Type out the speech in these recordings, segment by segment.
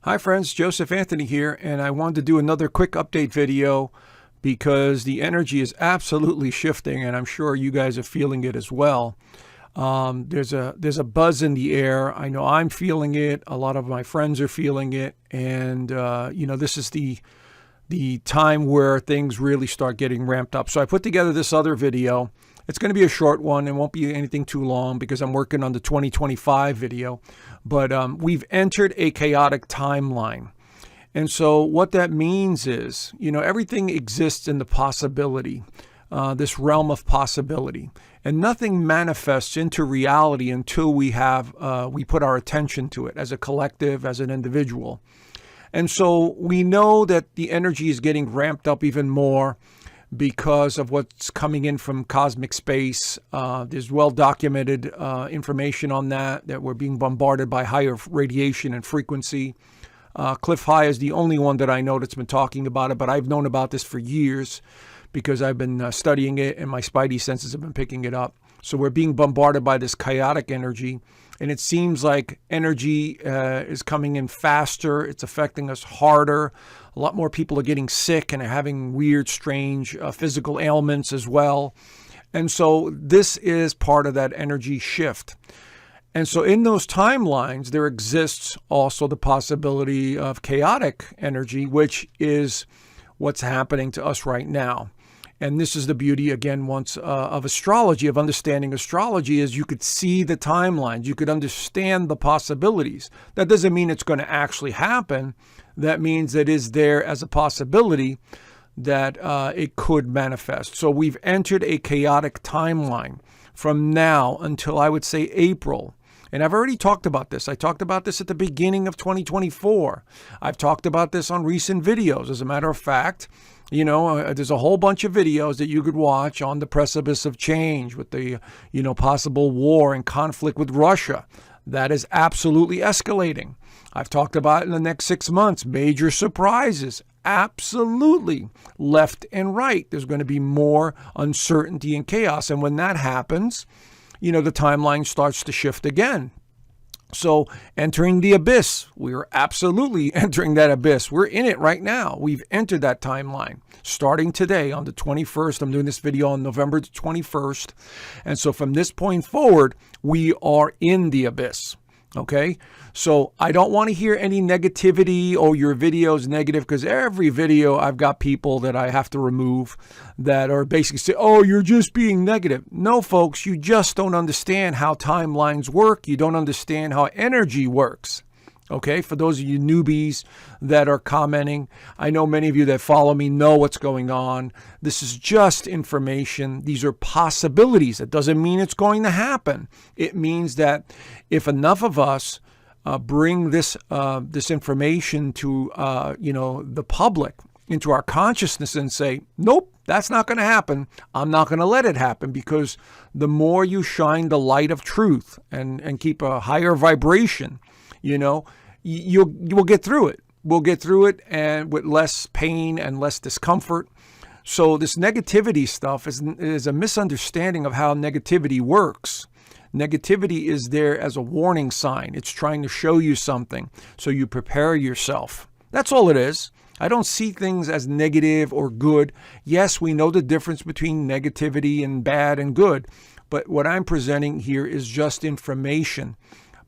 Hi friends, Joseph Anthony here, and I wanted to do another quick update video because the energy is absolutely shifting, and I'm sure you guys are feeling it as well. There's a buzz in the air. I know I'm feeling it. A lot of my friends are feeling it, and this is the time where things really start getting ramped up. So I put together this other video. It's going to be a short one. It won't be anything too long because I'm working on the 2025 video. But we've entered a chaotic timeline. And so what that means is, everything exists in the possibility, this realm of possibility. And nothing manifests into reality until we put our attention to it as a collective, as an individual. And so we know that the energy is getting ramped up even more because of what's coming in from cosmic space. There's well-documented information on that we're being bombarded by higher radiation and frequency. Cliff High is the only one that I know that's been talking about it, but I've known about this for years because I've been studying it and my spidey senses have been picking it up. So we're being bombarded by this chaotic energy, and it seems like energy is coming in faster. It's affecting us harder. A lot more people are getting sick and are having weird, strange physical ailments as well. And so this is part of that energy shift. And so in those timelines, there exists also the possibility of chaotic energy, which is what's happening to us right now. And this is the beauty, again, of astrology, of understanding astrology, is you could see the timelines. You could understand the possibilities. That doesn't mean it's going to actually happen. That means it is there as a possibility that it could manifest. So we've entered a chaotic timeline from now until, I would say, April. And I've already talked about this. I talked about this at the beginning of 2024. I've talked about this on recent videos. As a matter of fact, there's a whole bunch of videos that you could watch on the precipice of change with the, possible war and conflict with Russia. That is absolutely escalating. I've talked about in the next 6 months, major surprises. Absolutely. Left and right. There's going to be more uncertainty and chaos. And when that happens, the timeline starts to shift again. So entering the abyss, we're absolutely entering that abyss. We're in it right now. We've entered that timeline starting today on the 21st. I'm doing this video on November the 21st. And so from this point forward, we are in the abyss. Okay, so I don't want to hear any negativity. Oh, your video is negative, because every video I've got people that I have to remove that are basically say, oh, you're just being negative. No, folks, you just don't understand how timelines work. You don't understand how energy works. Okay, for those of you newbies that are commenting, I know many of you that follow me know what's going on. This is just information. These are possibilities. That doesn't mean it's going to happen. It means that if enough of us bring this information to the public, into our consciousness, and say, nope, that's not going to happen. I'm not going to let it happen, because the more you shine the light of truth and keep a higher vibration, you will get through it. We'll get through it, and with less pain and less discomfort. So this negativity stuff is a misunderstanding of how negativity works. Negativity is there as a warning sign. It's trying to show you something, so you prepare yourself. That's all it is. I don't see things as negative or good. Yes, we know the difference between negativity and bad and good, but what I'm presenting here is just information.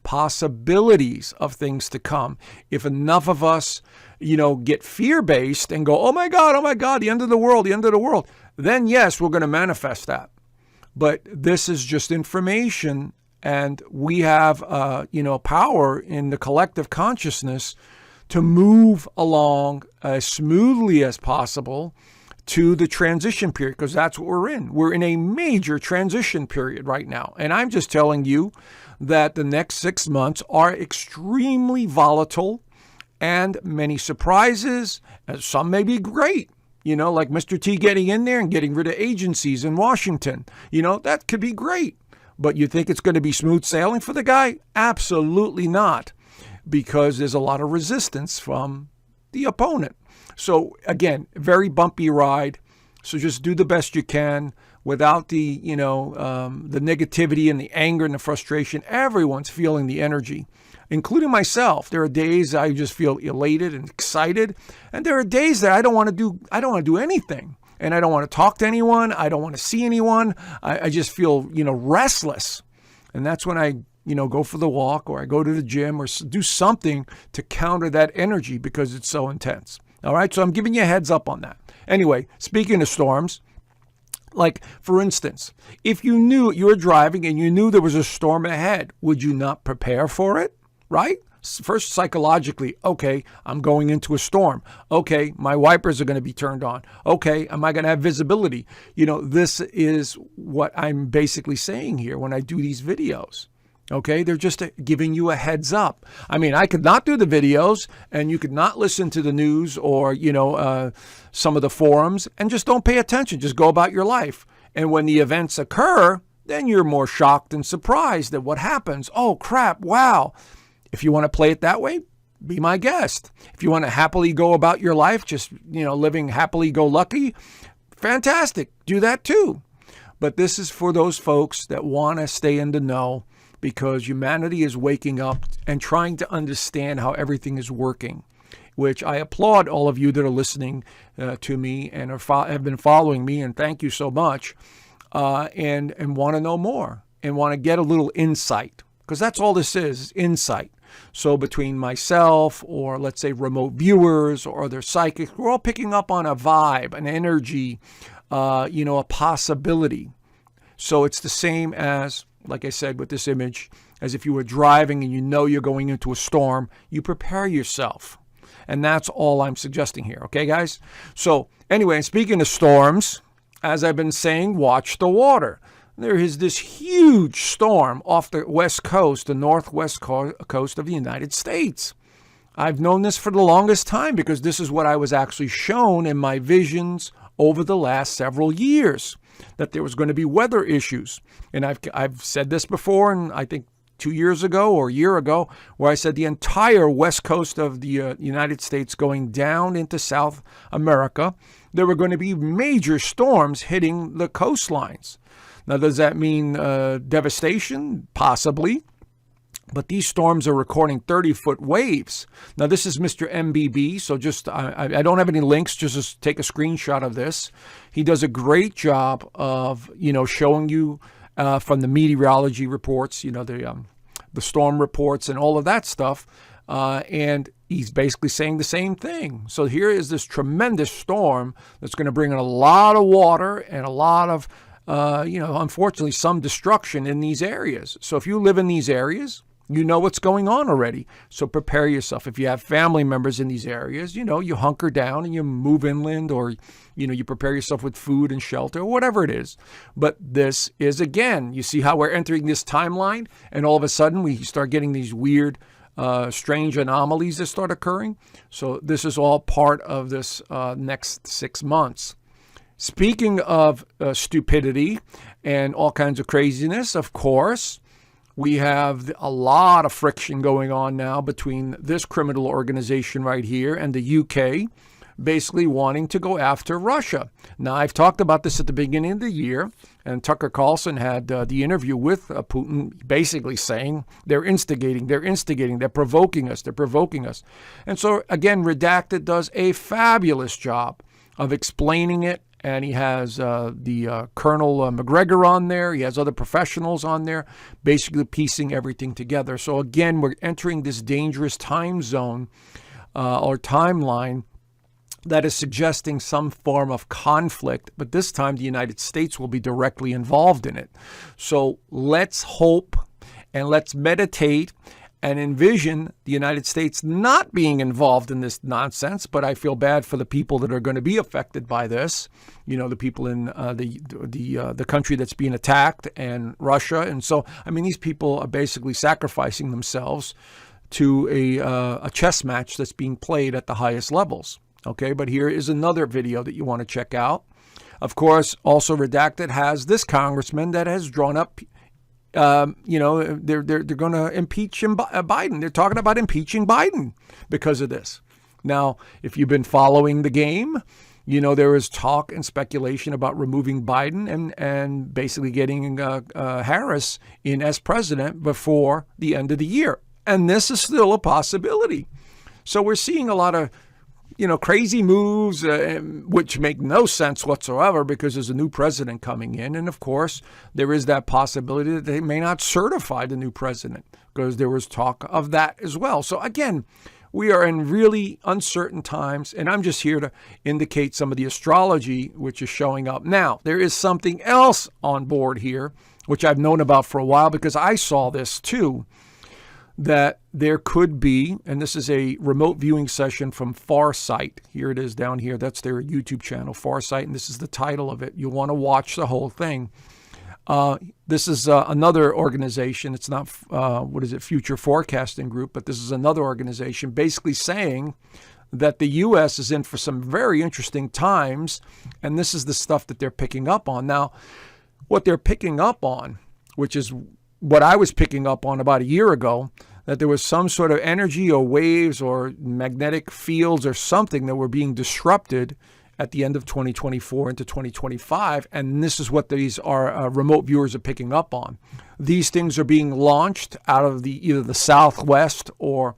Possibilities of things to come. If enough of us, get fear-based and go, oh my God, the end of the world, then yes, we're going to manifest that. But this is just information, and we have, power in the collective consciousness to move along as smoothly as possible to the transition period, because that's what we're in. We're in a major transition period right now. And I'm just telling you that the next 6 months are extremely volatile and many surprises, and some may be great. Like Mr. T getting in there and getting rid of agencies in Washington. That could be great. But you think it's going to be smooth sailing for the guy? Absolutely not, because there's a lot of resistance from the opponent. So again, very bumpy ride. So just do the best you can without the negativity and the anger and the frustration. Everyone's feeling the energy. including myself. There are days I just feel elated and excited, and there are days that I don't want to do anything. And I don't want to talk to anyone. I don't want to see anyone. I just feel, restless. And that's when I, go for the walk, or I go to the gym, or do something to counter that energy because it's so intense. All right. So I'm giving you a heads up on that. Anyway, speaking of storms, like, for instance, if you knew you were driving and you knew there was a storm ahead, would you not prepare for it? Right? First, psychologically, okay, I'm going into a storm. Okay, my wipers are going to be turned on. Okay, am I going to have visibility? This is what I'm basically saying here when I do these videos. Okay, they're just giving you a heads up. I mean, I could not do the videos, and you could not listen to the news or, some of the forums, and just don't pay attention. Just go about your life. And when the events occur, then you're more shocked and surprised at what happens. Oh, crap, wow. If you want to play it that way, be my guest. If you want to happily go about your life, just, living happily go lucky, fantastic. Do that too. But this is for those folks that want to stay in the know, because humanity is waking up and trying to understand how everything is working, which I applaud all of you that are listening to me and have been following me, and thank you so much, and want to know more and want to get a little insight, because that's all this is insight. So between myself, or let's say remote viewers or other psychics, we're all picking up on a vibe, an energy, a possibility. So it's the same as, like I said, with this image, as if you were driving and you're going into a storm, you prepare yourself. And that's all I'm suggesting here. Okay, guys? So anyway, speaking of storms, as I've been saying, watch the water. There is this huge storm off the west coast, the northwest coast of the United States. I've known this for the longest time because this is what I was actually shown in my visions over the last several years, that there was going to be weather issues. And I've said this before, and I think 2 years ago or a year ago, where I said the entire west coast of the United States going down into South America, there were going to be major storms hitting the coastlines. Now, does that mean devastation? Possibly. But these storms are recording 30-foot waves. Now, this is Mr. MBB, so just I don't have any links. Just take a screenshot of this. He does a great job of, showing you from the meteorology reports, the storm reports and all of that stuff. And he's basically saying the same thing. So here is this tremendous storm that's going to bring in a lot of water and a lot of, unfortunately, some destruction in these areas. So if you live in these areas, you know what's going on already. So prepare yourself. If you have family members in these areas, you hunker down and you move inland, or, you prepare yourself with food and shelter, or whatever it is. But this is, again, you see how we're entering this timeline, and all of a sudden we start getting these weird, strange anomalies that start occurring. So this is all part of this next 6 months. Speaking of stupidity and all kinds of craziness, of course, we have a lot of friction going on now between this criminal organization right here and the UK, basically wanting to go after Russia. Now, I've talked about this at the beginning of the year, and Tucker Carlson had the interview with Putin, basically saying they're instigating, they're provoking us. And so, again, Redacted does a fabulous job of explaining it. And he has the Colonel McGregor on there. He has other professionals on there, basically piecing everything together. So again, we're entering this dangerous time zone or timeline that is suggesting some form of conflict. But this time, the United States will be directly involved in it. So let's hope and let's meditate and envision the United States not being involved in this nonsense. But I feel bad for the people that are going to be affected by this. The people in the country that's being attacked, and Russia. And so, these people are basically sacrificing themselves to a chess match that's being played at the highest levels. Okay, but here is another video that you want to check out. Of course, also Redacted has this congressman that has drawn up they're going to impeach Biden. They're talking about impeaching Biden because of this. Now, if you've been following the game, there is talk and speculation about removing Biden and basically getting Harris in as president before the end of the year. And this is still a possibility. So we're seeing a lot of, crazy moves, which make no sense whatsoever because there's a new president coming in. And of course, there is that possibility that they may not certify the new president because there was talk of that as well. So again, we are in really uncertain times, and I'm just here to indicate some of the astrology which is showing up. Now, there is something else on board here, which I've known about for a while because I saw this too, that there could be, and this is a remote viewing session from Farsight. Here it is down here. That's their YouTube channel, Farsight, and this is the title of it. You'll want to watch the whole thing. This is another organization. It's not, Future Forecasting Group, but this is another organization basically saying that the U.S. is in for some very interesting times, and this is the stuff that they're picking up on. Now, what they're picking up on, which is what I was picking up on about a year ago, that there was some sort of energy or waves or magnetic fields or something that were being disrupted at the end of 2024 into 2025. And this is what these are remote viewers are picking up on. These things are being launched out of either the Southwest or,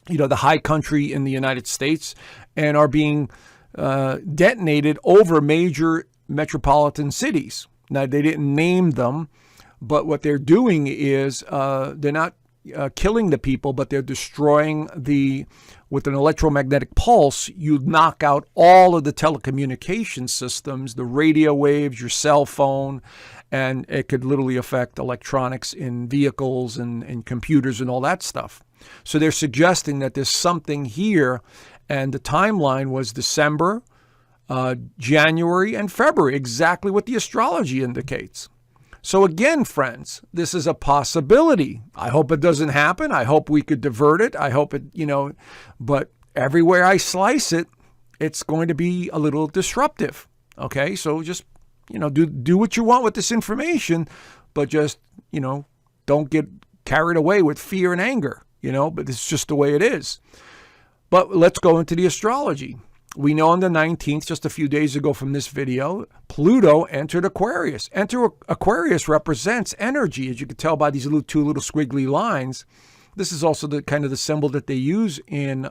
the high country in the United States, and are being detonated over major metropolitan cities. Now, they didn't name them, but what they're doing is they're not killing the people, but they're destroying with an electromagnetic pulse, you knock out all of the telecommunication systems, the radio waves, your cell phone, and it could literally affect electronics in vehicles and computers and all that stuff. So they're suggesting that there's something here, and the timeline was December, January, and February, exactly what the astrology indicates. So again, friends, this is a possibility. I hope it doesn't happen. I hope we could divert it. I hope it, but everywhere I slice it, it's going to be a little disruptive. Okay, so just, do what you want with this information, but just, don't get carried away with fear and anger, but it's just the way it is. But let's go into the astrology. We know on the 19th, just a few days ago from this video, Pluto entered Aquarius. Aquarius represents energy, as you can tell by these two little squiggly lines. This is also the kind of the symbol that they use in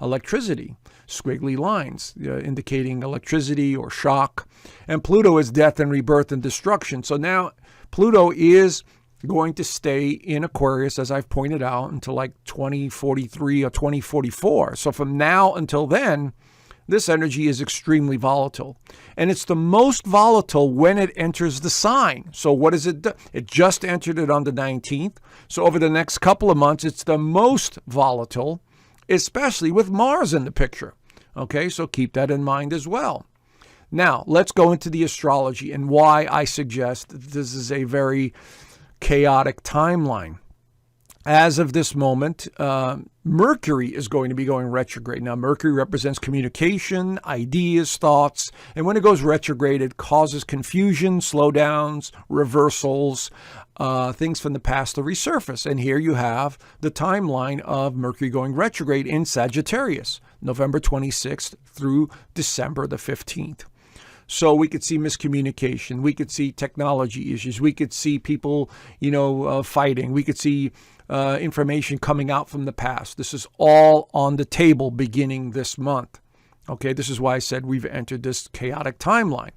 electricity, squiggly lines, indicating electricity or shock. And Pluto is death and rebirth and destruction. So now Pluto is going to stay in Aquarius, as I've pointed out, until like 2043 or 2044. So from now until then, this energy is extremely volatile. And it's the most volatile when it enters the sign. So what does it do? It just entered it on the 19th. So over the next couple of months, it's the most volatile, especially with Mars in the picture. Okay, so keep that in mind as well. Now, let's go into the astrology and why I suggest that this is a very chaotic timeline. As of this moment, Mercury is going to be going retrograde. Now, Mercury represents communication, ideas, thoughts, and when it goes retrograde, it causes confusion, slowdowns, reversals, things from the past to resurface. And here you have the timeline of Mercury going retrograde in Sagittarius, November 26th through December the 15th. So we could see miscommunication. We could see technology issues. We could see people, fighting. We could see information coming out from the past. This is all on the table beginning this month. Okay, this is why I said we've entered this chaotic timeline.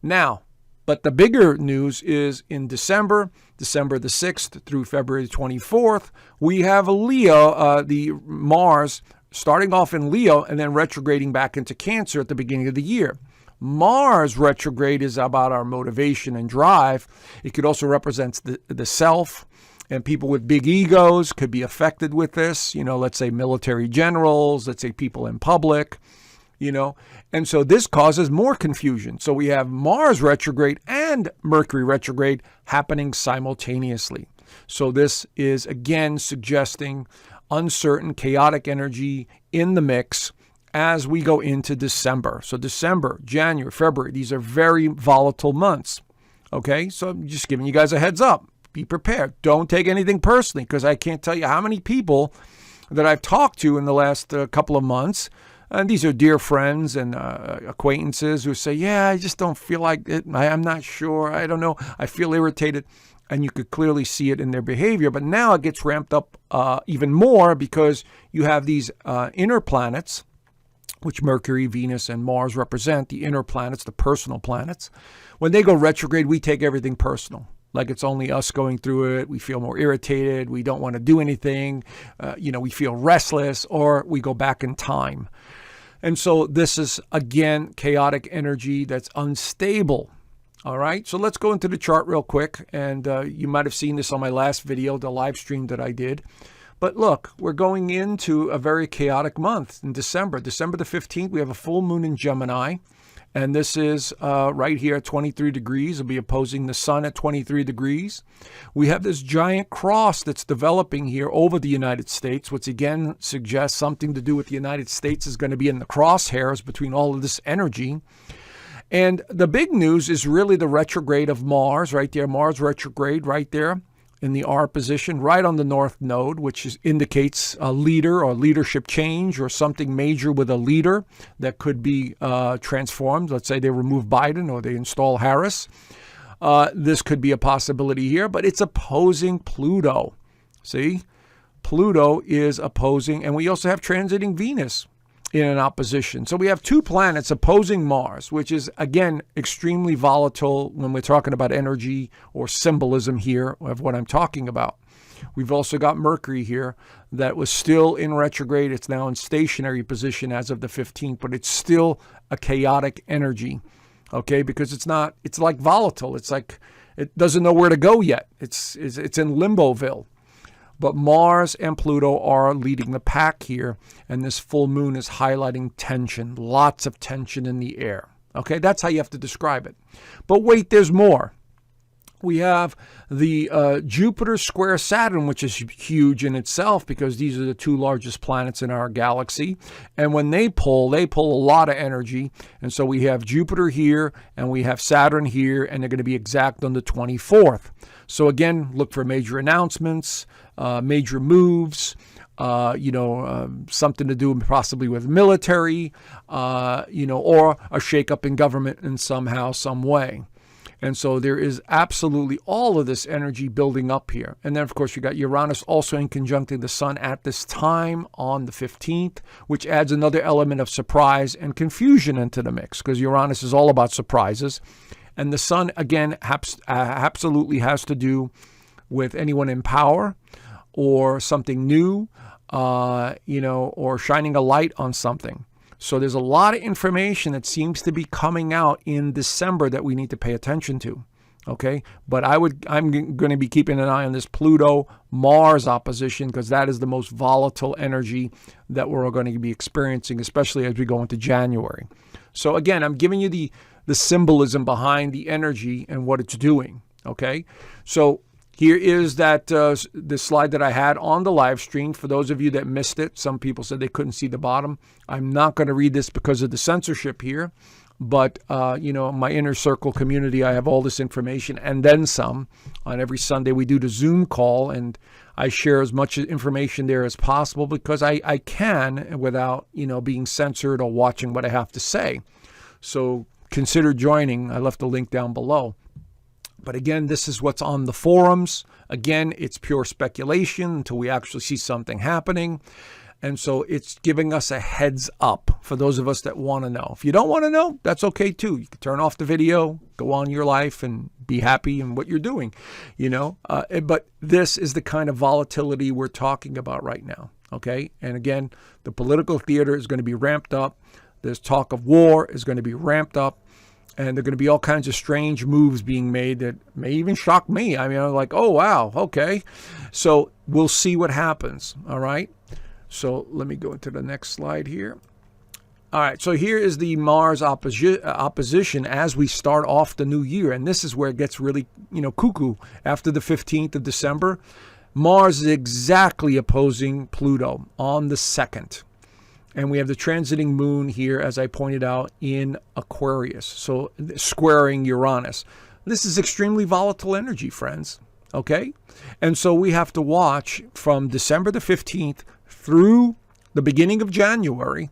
Now, but the bigger news is in December the 6th through February 24th, we have Leo, the Mars, starting off in Leo and then retrograding back into Cancer at the beginning of the year. Mars retrograde is about our motivation and drive. It could also represent the self, and people with big egos could be affected with this. Let's say military generals, let's say people in public, and so this causes more confusion. So we have Mars retrograde and Mercury retrograde happening simultaneously. So this is again suggesting uncertain, chaotic energy in the mix as we go into December. So December, January, February, these are very volatile months. Okay, so I'm just giving you guys a heads up. Be prepared. Don't take anything personally, because I can't tell you how many people that I've talked to in the last couple of months, and these are dear friends and acquaintances who say, yeah, I just don't feel like it. I'm not sure. I don't know. I feel irritated. and you could clearly see it in their behavior. But now it gets ramped up even more because you have these inner planets, which Mercury, Venus, and Mars represent, the inner planets, the personal planets. When they go retrograde, we take everything personal. Like it's only us going through it. We feel more irritated. We don't want to do anything. We feel restless, or we go back in time. And so this is, again, chaotic energy that's unstable. All right, so let's go into the chart real quick. And you might have seen this on my last video, the live stream that I did. But look, we're going into a very chaotic month in December. December the 15th, we have a full moon in Gemini. And this is right here at 23 degrees. It'll be opposing the sun at 23 degrees. We have this giant cross that's developing here over the United States, which again suggests something to do with the United States is going to be in the crosshairs between all of this energy. And the big news is really the retrograde of Mars right there. Mars retrograde right there in the R position, right on the North Node, which indicates a leader or leadership change or something major with a leader that could be transformed. Let's say they remove Biden or they install Harris. This could be a possibility here, but it's opposing Pluto. See, Pluto is opposing, and we also have transiting Venus in an opposition. So we have two planets opposing Mars, which is, again, extremely volatile when we're talking about energy or symbolism here of what I'm talking about. We've also got Mercury here that was still in retrograde. It's now in stationary position as of the 15th, but it's still a chaotic energy, okay? Because it's like volatile. It's like it doesn't know where to go yet. It's in Limboville. But Mars and Pluto are leading the pack here, and this full moon is highlighting tension, lots of tension in the air. Okay, that's how you have to describe it. But wait, there's more. We have the Jupiter square Saturn, which is huge in itself because these are the two largest planets in our galaxy. And when they pull a lot of energy. And so we have Jupiter here and we have Saturn here, and they're going to be exact on the 24th. So again, look for major announcements, major moves, something to do possibly with military, or a shakeup in government in somehow, some way. And so there is absolutely all of this energy building up here. And then, of course, you got Uranus also in conjuncting the sun at this time on the 15th, which adds another element of surprise and confusion into the mix because Uranus is all about surprises. And the sun, again, absolutely has to do with anyone in power or something new, or shining a light on something. So there's a lot of information that seems to be coming out in December that we need to pay attention to. Okay, but I'm going to be keeping an eye on this Pluto-Mars opposition because that is the most volatile energy that we're going to be experiencing, especially as we go into January. So again, I'm giving you the symbolism behind the energy and what it's doing. Okay, so here is that the slide that I had on the live stream. For those of you that missed it, some people said they couldn't see the bottom. I'm not going to read this because of the censorship here. But, my inner circle community, I have all this information and then some. On every Sunday, we do the Zoom call, and I share as much information there as possible because I can without, being censored or watching what I have to say. So consider joining. I left a link down below. But again, this is what's on the forums. Again, it's pure speculation until we actually see something happening. And so it's giving us a heads up for those of us that want to know. If you don't want to know, that's okay too. You can turn off the video, go on your life, and be happy in what you're doing, But this is the kind of volatility we're talking about right now, okay? And again, the political theater is going to be ramped up. There's talk of war is going to be ramped up. And there are going to be all kinds of strange moves being made that may even shock me. I mean, I'm like, oh, wow, okay. So we'll see what happens, all right? So let me go into the next slide here. All right, so here is the Mars opposition as we start off the new year. And this is where it gets really, cuckoo. After the 15th of December, Mars is exactly opposing Pluto on the 2nd. And we have the transiting moon here, as I pointed out, in Aquarius. So squaring Uranus. This is extremely volatile energy, friends. Okay? And so we have to watch from December the 15th through the beginning of January,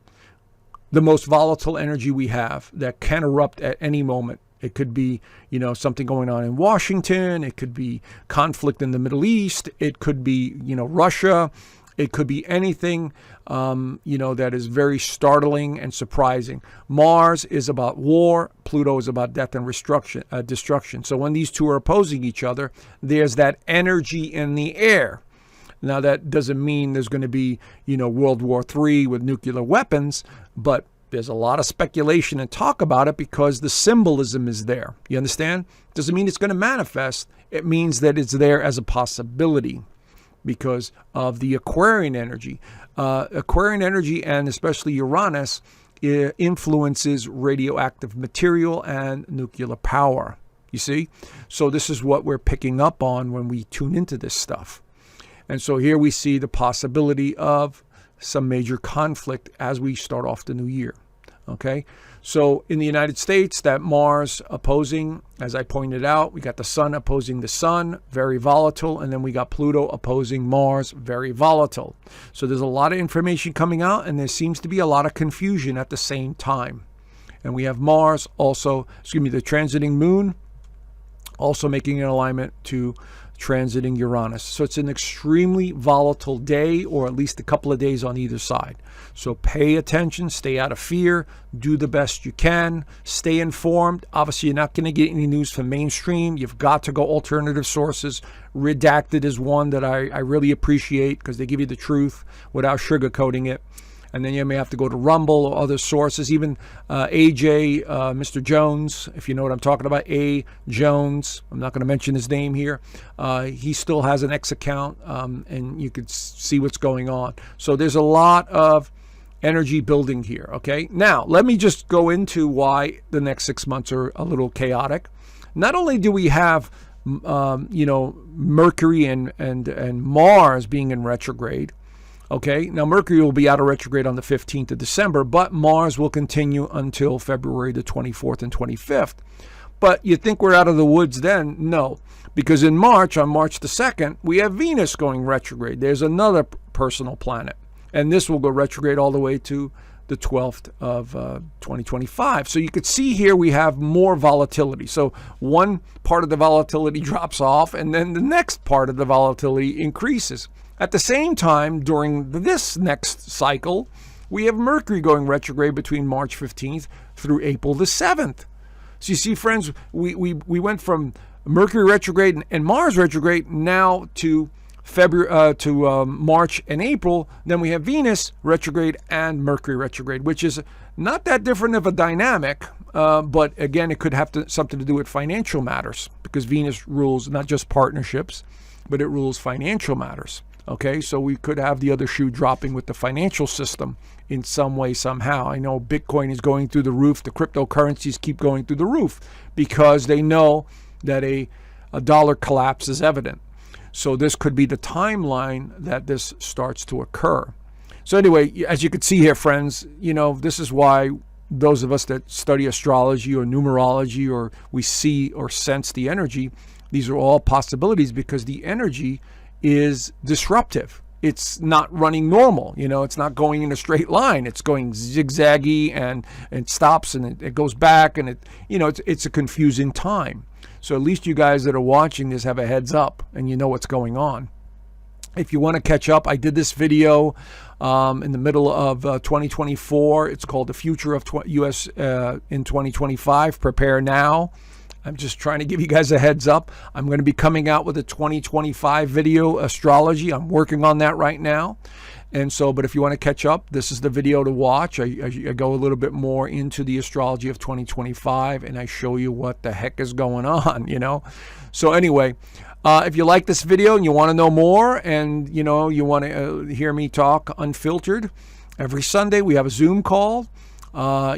the most volatile energy we have that can erupt at any moment It could be, something going on in Washington. It could be conflict in the Middle East. It could be, Russia. It could be anything, that is very startling and surprising. Mars is about war. Pluto is about death and destruction. So when these two are opposing each other, there's that energy in the air. Now, that doesn't mean there's going to be, World War III with nuclear weapons, but there's a lot of speculation and talk about it because the symbolism is there. You understand? Doesn't mean it's going to manifest. It means that it's there as a possibility because of the Aquarian energy. Aquarian energy, and especially Uranus, influences radioactive material and nuclear power. You see? So this is what we're picking up on when we tune into this stuff. And so here we see the possibility of some major conflict as we start off the new year. Okay, so in the United States, that Mars opposing, as I pointed out, we got the Sun opposing the Sun, very volatile, and then we got Pluto opposing Mars, very volatile. So there's a lot of information coming out, and there seems to be a lot of confusion at the same time. And we have Mars also, the transiting Moon, also making an alignment to transiting Uranus. So it's an extremely volatile day, or at least a couple of days on either side. So pay attention, stay out of fear, do the best you can, stay informed. Obviously, you're not going to get any news from mainstream. You've got to go alternative sources. Redacted is one that I really appreciate because they give you the truth without sugarcoating it. And then you may have to go to Rumble or other sources, even AJ, Mr. Jones, if you know what I'm talking about, A. Jones. I'm not going to mention his name here. He still has an X account, and you could see what's going on. So there's a lot of energy building here, okay? Now, let me just go into why the next 6 months are a little chaotic. Not only do we have, Mercury and Mars being in retrograde. Okay, now Mercury will be out of retrograde on the 15th of December, but Mars will continue until February the 24th and 25th. But you think we're out of the woods then? No, because in March, on March the 2nd, we have Venus going retrograde. There's another personal planet, and this will go retrograde all the way to the 12th of 2025. So you could see here we have more volatility. So one part of the volatility drops off, and then the next part of the volatility increases. At the same time, during this next cycle, we have Mercury going retrograde between March 15th through April the 7th. So you see, friends, we went from Mercury retrograde and Mars retrograde now to March and April. Then we have Venus retrograde and Mercury retrograde, which is not that different of a dynamic. But again, it could have something to do with financial matters because Venus rules not just partnerships, but it rules financial matters. Okay, so we could have the other shoe dropping with the financial system in some way, somehow. I know Bitcoin is going through the roof. The cryptocurrencies keep going through the roof because they know that a dollar collapse is evident. So this could be the timeline that this starts to occur. So anyway, as you can see here, friends, this is why those of us that study astrology or numerology, or we see or sense the energy, these are all possibilities because the energy is disruptive. It's not running normal. It's not going in a straight line. It's going zigzaggy and it stops and it goes back, and it's a confusing time. So at least you guys that are watching this have a heads up and you know what's going on. If you want to catch up, I did this video in the middle of 2024. It's called The Future of U.S. In 2025. Prepare now. I'm just trying to give you guys a heads up. I'm going to be coming out with a 2025 video astrology. I'm working on that right now. And so, but if you want to catch up, this is the video to watch. I go a little bit more into the astrology of 2025, and I show you what the heck is going on, So anyway, if you like this video and you want to know more, and, you want to hear me talk unfiltered, every Sunday we have a Zoom call. I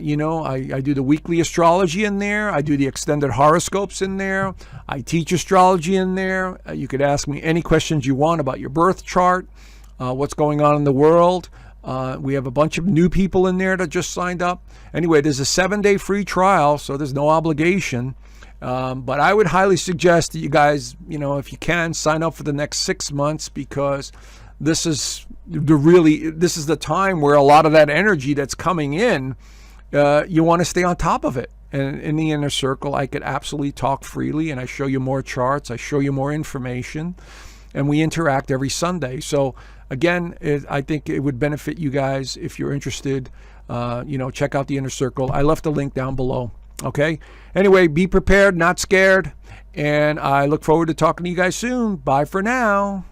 do the weekly astrology in there. I do the extended horoscopes in there. I teach astrology in there. You could ask me any questions you want about your birth chart, what's going on in the world. We have a bunch of new people in there that just signed up. Anyway, there's a 7-day free trial, so there's no obligation. But I would highly suggest that you guys, if you can, sign up for the next 6 months, because this is the time where a lot of that energy that's coming in, you want to stay on top of it. And in the inner circle, I could absolutely talk freely, and I show you more charts, I show you more information, and we interact every Sunday. So again, I think it would benefit you guys if you're interested. Check out the inner circle. I left a link down below. Okay. Anyway, be prepared, not scared. And I look forward to talking to you guys soon. Bye for now.